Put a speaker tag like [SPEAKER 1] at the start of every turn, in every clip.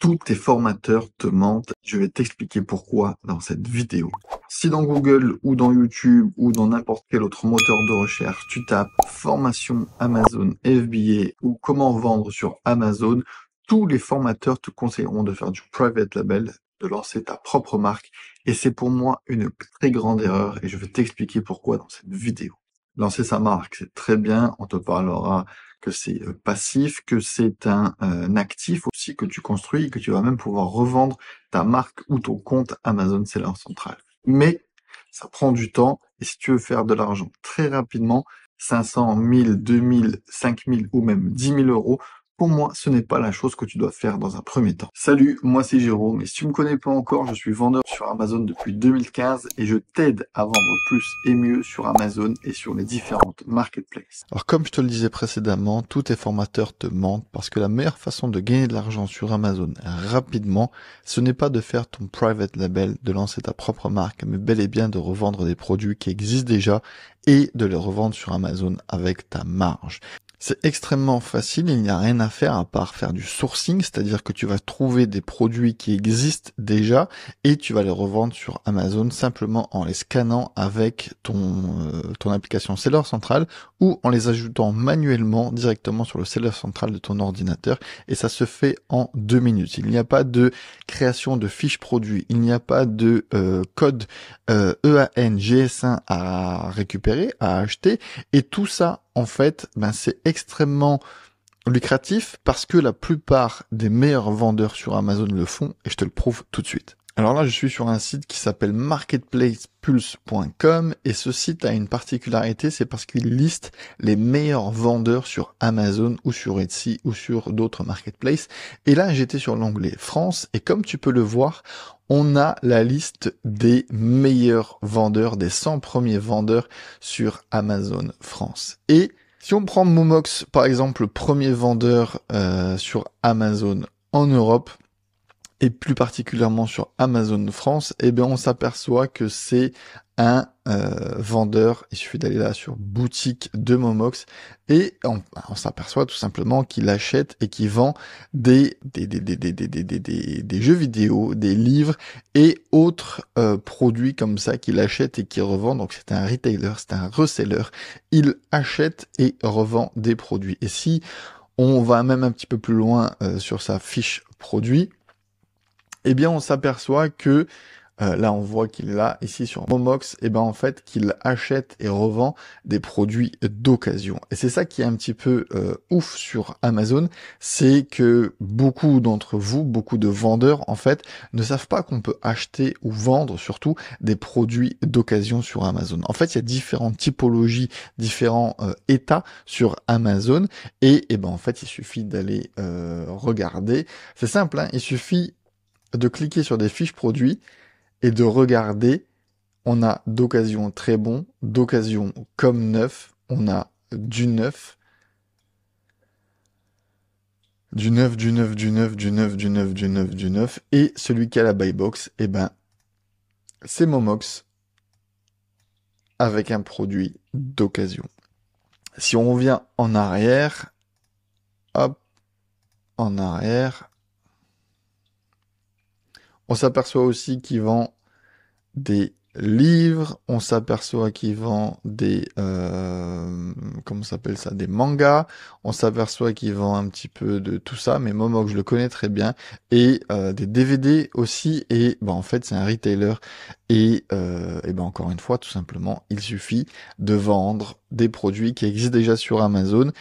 [SPEAKER 1] Tous tes formateurs te mentent. Je vais t'expliquer pourquoi dans cette vidéo. Si dans Google ou dans YouTube ou dans n'importe quel autre moteur de recherche, tu tapes formation Amazon FBA ou comment vendre sur Amazon, tous les formateurs te conseilleront de faire du private label, de lancer ta propre marque. Et c'est pour moi une très grande erreur et je vais t'expliquer pourquoi dans cette vidéo. Lancer sa marque, c'est très bien. On te parlera que c'est passif, que c'est un actif aussi que tu construis, que tu vas même pouvoir revendre ta marque ou ton compte Amazon Seller Central. Mais ça prend du temps et si tu veux faire de l'argent très rapidement, 500, 1000, 2000, 5000 ou même 10 000 euros, pour moi, ce n'est pas la chose que tu dois faire dans un premier temps. Salut, moi c'est Jérôme, et si tu me connais pas encore, je suis vendeur sur Amazon depuis 2015 et je t'aide à vendre plus et mieux sur Amazon et sur les différentes marketplaces.
[SPEAKER 2] Alors comme je te le disais précédemment, tous tes formateurs te mentent parce que la meilleure façon de gagner de l'argent sur Amazon rapidement, ce n'est pas de faire ton private label, de lancer ta propre marque, mais bel et bien de revendre des produits qui existent déjà et de les revendre sur Amazon avec ta marge. C'est extrêmement facile, il n'y a rien à faire à part faire du sourcing, c'est-à-dire que tu vas trouver des produits qui existent déjà et tu vas les revendre sur Amazon simplement en les scannant avec ton application Seller Central ou en les ajoutant manuellement directement sur le Seller Central de ton ordinateur et ça se fait en 2 minutes. Il n'y a pas de création de fiches produits, il n'y a pas de code EAN GS1 à récupérer, à acheter et tout ça en fait, c'est extrêmement lucratif parce que la plupart des meilleurs vendeurs sur Amazon le font et je te le prouve tout de suite. Alors là, je suis sur un site qui s'appelle marketplacepulse.com et ce site a une particularité, c'est parce qu'il liste les meilleurs vendeurs sur Amazon ou sur Etsy ou sur d'autres marketplaces. Et là, j'étais sur l'onglet France et comme tu peux le voir, on a la liste des meilleurs vendeurs, des 100 premiers vendeurs sur Amazon France. Et si on prend Momox, par exemple, le premier vendeur sur Amazon en Europe, et plus particulièrement sur Amazon France, eh bien on s'aperçoit que c'est un vendeur, il suffit d'aller là sur boutique de Momox, et on s'aperçoit tout simplement qu'il achète et qu'il vend des jeux vidéo, des livres et autres produits comme ça qu'il achète et qu'il revend. Donc c'est un retailer, c'est un reseller, il achète et revend des produits. Et si on va même un petit peu plus loin sur sa fiche produit, eh bien on s'aperçoit que là on voit qu'il est là ici sur Momox, et en fait qu'il achète et revend des produits d'occasion. Et c'est ça qui est un petit peu ouf sur Amazon, c'est que beaucoup d'entre vous, beaucoup de vendeurs en fait, ne savent pas qu'on peut acheter ou vendre surtout des produits d'occasion sur Amazon. En fait, il y a différentes typologies, différents états sur Amazon, et en fait il suffit d'aller regarder. C'est simple, hein, il suffit de cliquer sur des fiches produits et de regarder. On a d'occasion très bon, d'occasion comme neuf, on a du neuf, du neuf, du neuf, du neuf, du neuf, du neuf, du neuf, du neuf, et celui qui a la buy box, c'est Momox avec un produit d'occasion. Si on revient en arrière, hop, en arrière, on s'aperçoit aussi qu'il vend des livres, on s'aperçoit qu'il vend des comment s'appelle ça, des mangas, on s'aperçoit qu'il vend un petit peu de tout ça, mais Momox je le connais très bien, et des DVD aussi, et en fait c'est un retailer, et encore une fois tout simplement il suffit de vendre des produits qui existent déjà sur Amazon.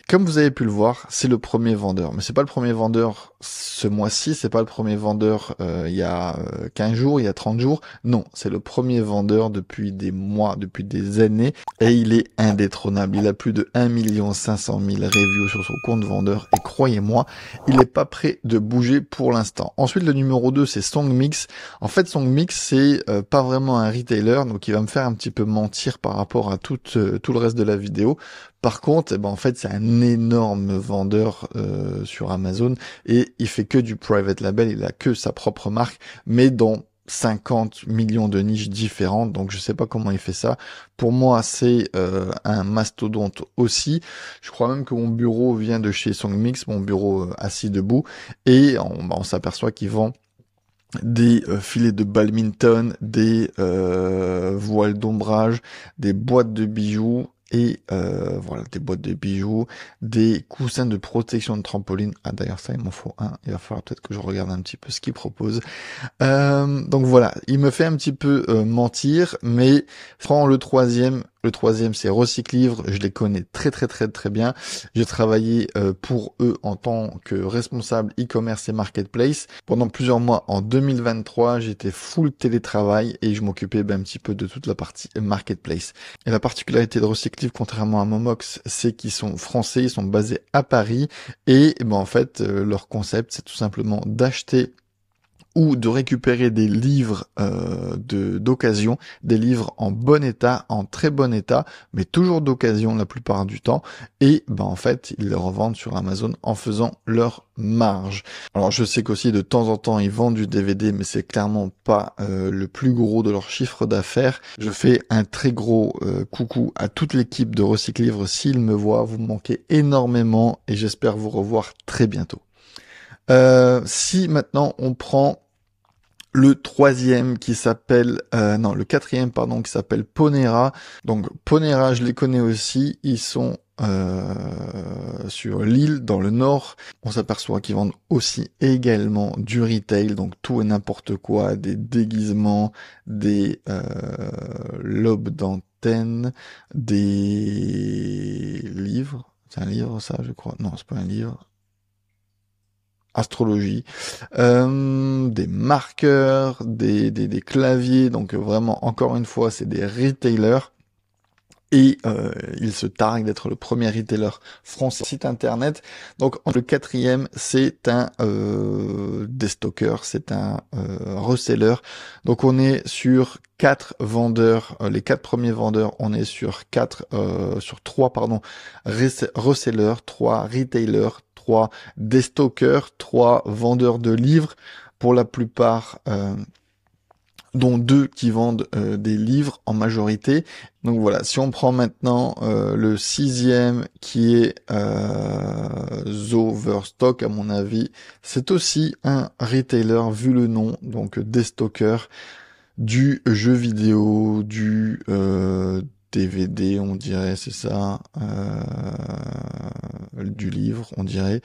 [SPEAKER 2] Comme vous avez pu le voir, c'est le premier vendeur. Mais c'est pas le premier vendeur ce mois-ci, c'est pas le premier vendeur il y a 15 jours, il y a 30 jours. Non, c'est le premier vendeur depuis des mois, depuis des années. Et il est indétrônable. Il a plus de 1 500 000 reviews sur son compte vendeur. Et croyez-moi, il n'est pas prêt de bouger pour l'instant. Ensuite, le numéro 2, c'est Songmix. En fait, Songmix, c'est pas vraiment un retailer. Donc, il va me faire un petit peu mentir par rapport à tout le reste de la vidéo. Par contre, en fait, c'est un énorme vendeur sur Amazon et il fait que du private label, il a que sa propre marque, mais dans 50 millions de niches différentes, donc je sais pas comment il fait ça. Pour moi, c'est un mastodonte aussi. Je crois même que mon bureau vient de chez Songmix, mon bureau assis debout, et on s'aperçoit qu'ils vendent des filets de badminton, des voiles d'ombrage, des boîtes de bijoux et voilà, des boîtes de bijoux, des coussins de protection de trampoline. Ah d'ailleurs ça il m'en faut un, il va falloir peut-être que je regarde un petit peu ce qu'ils proposent. Donc voilà, il me fait un petit peu mentir, mais prends le troisième. Le troisième, c'est Recyclivre. Je les connais très bien. J'ai travaillé pour eux en tant que responsable e-commerce et marketplace. Pendant plusieurs mois en 2023, j'étais full télétravail et je m'occupais un petit peu de toute la partie marketplace. Et la particularité de Recyclivre, contrairement à Momox, c'est qu'ils sont français, ils sont basés à Paris. Et en fait, leur concept, c'est tout simplement d'acheter ou de récupérer des livres d'occasion, des livres en bon état, en très bon état, mais toujours d'occasion la plupart du temps, et en fait ils les revendent sur Amazon en faisant leur marge. Alors je sais qu'aussi de temps en temps ils vendent du DVD, mais c'est clairement pas le plus gros de leur chiffre d'affaires. Je fais un très gros coucou à toute l'équipe de Recyclivre. S'ils me voient, vous me manquez énormément et j'espère vous revoir très bientôt. Si maintenant on prend le troisième qui s'appelle, le quatrième pardon, qui s'appelle Ponera. Donc Ponera, je les connais aussi. Ils sont sur l'île dans le nord. On s'aperçoit qu'ils vendent aussi également du retail, donc tout et n'importe quoi, des déguisements, des lobes d'antenne, des livres. C'est un livre ça, je crois. Non, c'est pas un livre. Astrologie, des marqueurs, des claviers, donc vraiment encore une fois c'est des retailers et ils se targuent d'être le premier retailer français site internet. Donc le quatrième c'est un déstocker, c'est un reseller. Donc on est sur 4 vendeurs, les 4 premiers vendeurs, on est sur 3 resellers, 3 retailers, 3 déstockers, 3 vendeurs de livres, pour la plupart dont 2 qui vendent des livres en majorité. Donc voilà, si on prend maintenant le 6e qui est Zoverstock, à mon avis, c'est aussi un retailer vu le nom, donc déstocker, du jeu vidéo, du DVD, on dirait, c'est ça, du livre, on dirait.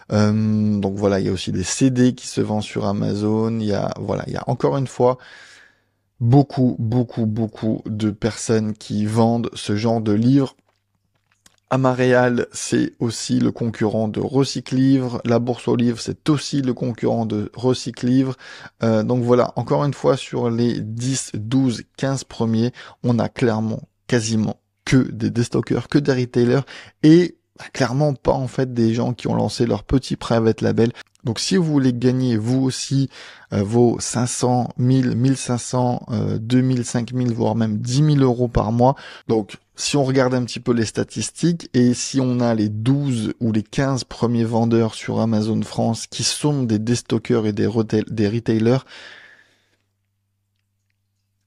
[SPEAKER 2] Donc voilà, il y a aussi des CD qui se vendent sur Amazon. Il y a encore une fois beaucoup de personnes qui vendent ce genre de livres. Amaréal, c'est aussi le concurrent de Recyclivre. La Bourse aux livres, c'est aussi le concurrent de Recyclivre. Donc voilà, encore une fois, sur les 10, 12, 15 premiers, on a clairement, quasiment que des déstockers, que des retailers, et clairement pas en fait des gens qui ont lancé leur petit private label. Donc si vous voulez gagner vous aussi vos 500, 1000, 1500, 2000, 5000, voire même 10 000 euros par mois, donc si on regarde un petit peu les statistiques et si on a les 12 ou les 15 premiers vendeurs sur Amazon France qui sont des déstockers et des retailers,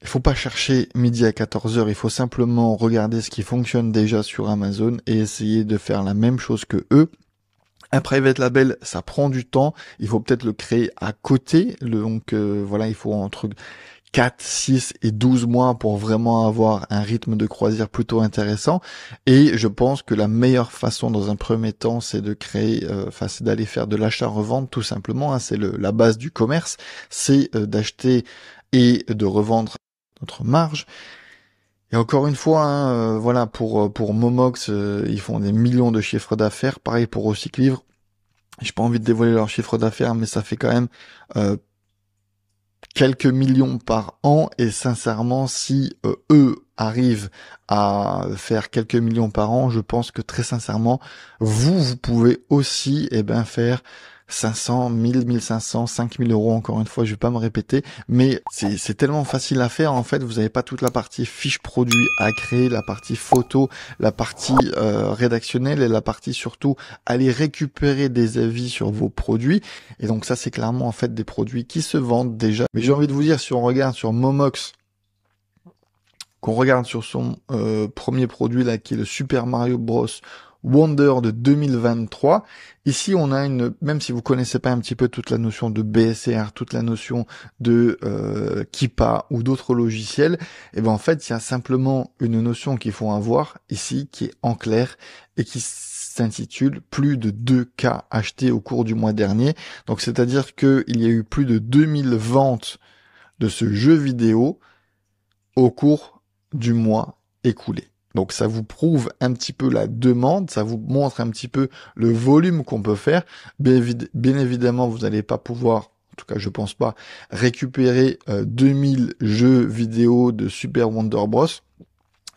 [SPEAKER 2] il faut pas chercher midi à 14h, il faut simplement regarder ce qui fonctionne déjà sur Amazon et essayer de faire la même chose que eux. Un private label, ça prend du temps, il faut peut-être le créer à côté, donc voilà, il faut entre 4, 6 et 12 mois pour vraiment avoir un rythme de croisière plutôt intéressant. Et je pense que la meilleure façon dans un premier temps, c'est de créer, c'est d'aller faire de l'achat-revente tout simplement, hein, c'est la base du commerce, c'est d'acheter et de revendre notre marge. Et encore une fois, hein, voilà, pour Momox, ils font des millions de chiffres d'affaires. Pareil pour Recyclivre. J'ai pas envie de dévoiler leur chiffre d'affaires, mais ça fait quand même quelques millions par an. Et sincèrement, si eux arrivent à faire quelques millions par an, je pense que très sincèrement, vous pouvez aussi faire 500, 1000, 1500, 5000 euros, encore une fois, je vais pas me répéter, mais c'est tellement facile à faire, en fait, vous n'avez pas toute la partie fiche produit à créer, la partie photo, la partie rédactionnelle et la partie surtout aller récupérer des avis sur vos produits, et donc ça c'est clairement en fait des produits qui se vendent déjà. Mais j'ai envie de vous dire, si on regarde sur Momox, qu'on regarde sur son premier produit là, qui est le Super Mario Bros. Wonder de 2023. Ici, on a même si vous connaissez pas un petit peu toute la notion de BSR, toute la notion de Kipa ou d'autres logiciels, et ben en fait, il y a simplement une notion qu'il faut avoir ici, qui est en clair et qui s'intitule plus de 2K achetés au cours du mois dernier. Donc, c'est-à-dire qu'il y a eu plus de 2000 ventes de ce jeu vidéo au cours du mois écoulé. Donc ça vous prouve un petit peu la demande, ça vous montre un petit peu le volume qu'on peut faire. Bien évidemment, vous n'allez pas pouvoir, en tout cas je pense pas, récupérer 2000 jeux vidéo de Super Wonder Bros.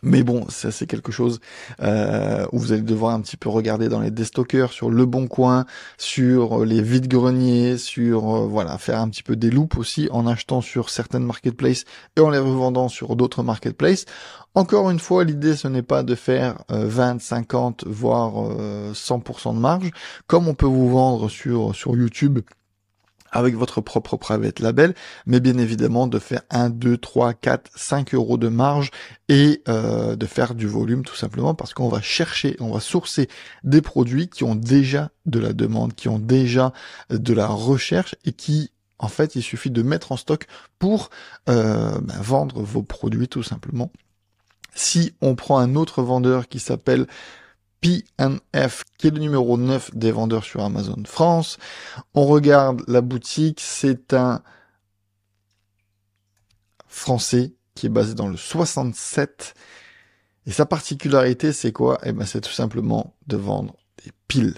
[SPEAKER 2] Mais bon, ça c'est quelque chose où vous allez devoir un petit peu regarder dans les déstockers, sur Le Bon Coin, sur les vides-greniers, sur voilà, faire un petit peu des loupes aussi en achetant sur certaines marketplaces et en les revendant sur d'autres marketplaces. Encore une fois, l'idée ce n'est pas de faire 20, 50, voire 100% de marge, comme on peut vous vendre sur YouTube avec votre propre private label, mais bien évidemment de faire 1, 2, 3, 4, 5 euros de marge et de faire du volume tout simplement parce qu'on va chercher, on va sourcer des produits qui ont déjà de la demande, qui ont déjà de la recherche et qui, en fait, il suffit de mettre en stock pour vendre vos produits tout simplement. Si on prend un autre vendeur qui s'appelle P&F, qui est le numéro 9 des vendeurs sur Amazon France. On regarde la boutique, c'est un Français qui est basé dans le 67. Et sa particularité, c'est quoi? Eh ben, c'est tout simplement de vendre des piles.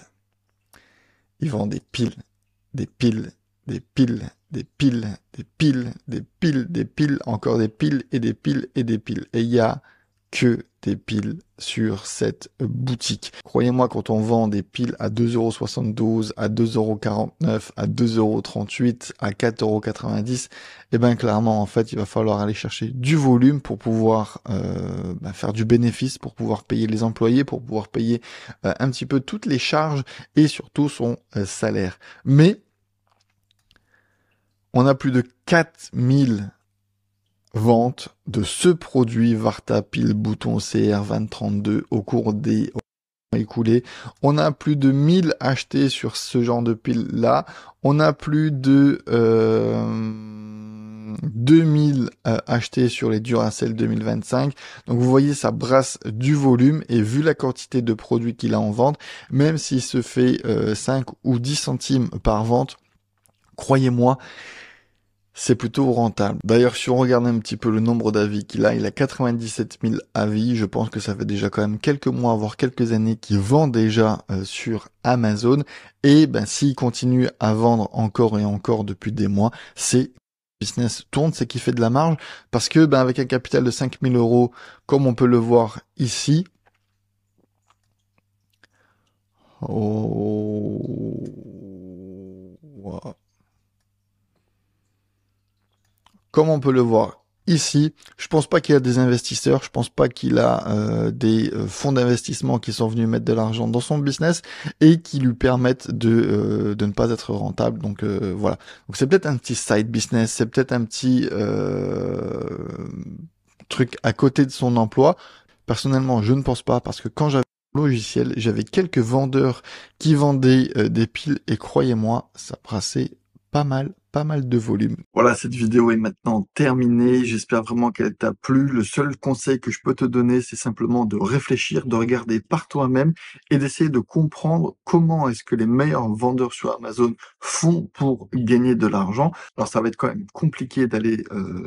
[SPEAKER 2] Il vend des piles, des piles, des piles, des piles, des piles, des piles, des piles, encore des piles et des piles et des piles. Et il y a que des piles sur cette boutique. Croyez-moi, quand on vend des piles à 2,72 €, à 2,49 €, à 2,38 €, à 4,90 €, eh ben clairement, en fait, il va falloir aller chercher du volume pour pouvoir faire du bénéfice, pour pouvoir payer les employés, pour pouvoir payer un petit peu toutes les charges et surtout son salaire. Mais on a plus de 4000 vente de ce produit Varta pile bouton CR2032 au cours des écoulés. On a plus de 1000 achetés sur ce genre de pile là. On a plus de 2000 achetés sur les Duracell 2025. Donc vous voyez, ça brasse du volume et vu la quantité de produits qu'il a en vente, même s'il se fait 5 ou 10 centimes par vente, croyez-moi, c'est plutôt rentable. D'ailleurs, si on regarde un petit peu le nombre d'avis qu'il a, il a 97 000 avis. Je pense que ça fait déjà quand même quelques mois, voire quelques années qu'il vend déjà sur Amazon. Et ben, s'il continue à vendre encore et encore depuis des mois, c'est business tourne, c'est qu'il fait de la marge. Parce que ben, avec un capital de 5 000 €, comme on peut le voir ici, oh, wow. Comme on peut le voir ici, je pense pas qu'il y a des investisseurs, je pense pas qu'il a des fonds d'investissement qui sont venus mettre de l'argent dans son business et qui lui permettent de ne pas être rentable. Donc voilà. Donc c'est peut-être un petit side business, c'est peut-être un petit truc à côté de son emploi. Personnellement, je ne pense pas parce que quand j'avais un logiciel, j'avais quelques vendeurs qui vendaient des piles et croyez-moi, ça brassait pas mal de volume.
[SPEAKER 1] Voilà, cette vidéo est maintenant terminée. J'espère vraiment qu'elle t'a plu. Le seul conseil que je peux te donner, c'est simplement de réfléchir, de regarder par toi-même et d'essayer de comprendre comment est-ce que les meilleurs vendeurs sur Amazon font pour gagner de l'argent. Alors, ça va être quand même compliqué d'aller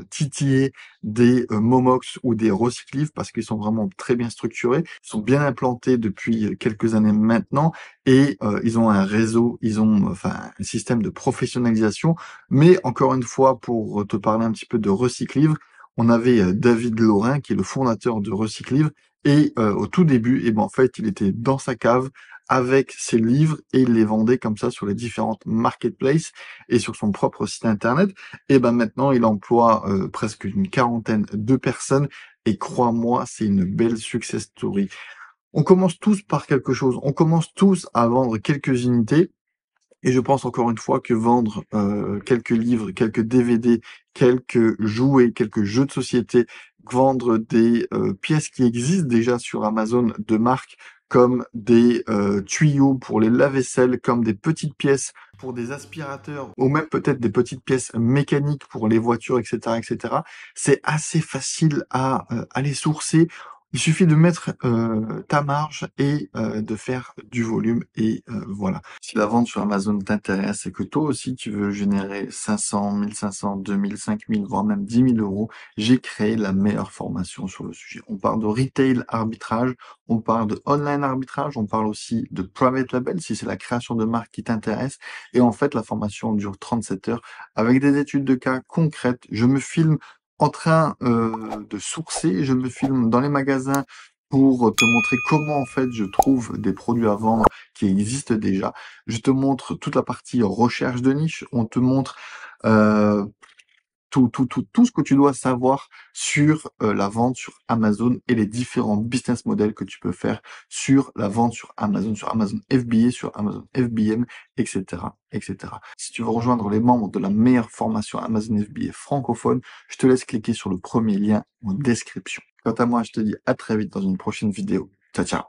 [SPEAKER 1] titiller des Momox ou des Recyclive parce qu'ils sont vraiment très bien structurés. Ils sont bien implantés depuis quelques années maintenant et ils ont un réseau, ils ont un système de professionnalisation. Mais encore une fois, pour te parler un petit peu de Recyclive, on avait David Laurin, qui est le fondateur de Recyclive, Et au tout début, et ben en fait, il était dans sa cave avec ses livres et il les vendait comme ça sur les différentes marketplaces et sur son propre site internet. Et ben maintenant, il emploie presque une quarantaine de personnes et crois-moi, c'est une belle success story. On commence tous par quelque chose. On commence tous à vendre quelques unités. Et je pense encore une fois que vendre quelques livres, quelques DVD, quelques jouets, quelques jeux de société, vendre des pièces qui existent déjà sur Amazon de marques comme des tuyaux pour les lave-vaisselle, comme des petites pièces pour des aspirateurs, ou même peut-être des petites pièces mécaniques pour les voitures, etc., etc. C'est assez facile à aller sourcer. Il suffit de mettre ta marge et de faire du volume et voilà. Si la vente sur Amazon t'intéresse et que toi aussi tu veux générer 500, 1500, 2000, 5000, voire même 10 000 euros, j'ai créé la meilleure formation sur le sujet. On parle de retail arbitrage, on parle de online arbitrage, on parle aussi de private label si c'est la création de marque qui t'intéresse. Et en fait, la formation dure 37 heures avec des études de cas concrètes. Je me filme en train de sourcer, je me filme dans les magasins pour te montrer comment en fait je trouve des produits à vendre qui existent déjà. Je te montre toute la partie recherche de niche, on te montre euh, tout ce que tu dois savoir sur la vente sur Amazon et les différents business models que tu peux faire sur la vente sur Amazon FBA, sur Amazon FBM, etc., etc. Si tu veux rejoindre les membres de la meilleure formation Amazon FBA francophone, je te laisse cliquer sur le premier lien en description. Quant à moi, je te dis à très vite dans une prochaine vidéo. Ciao, ciao.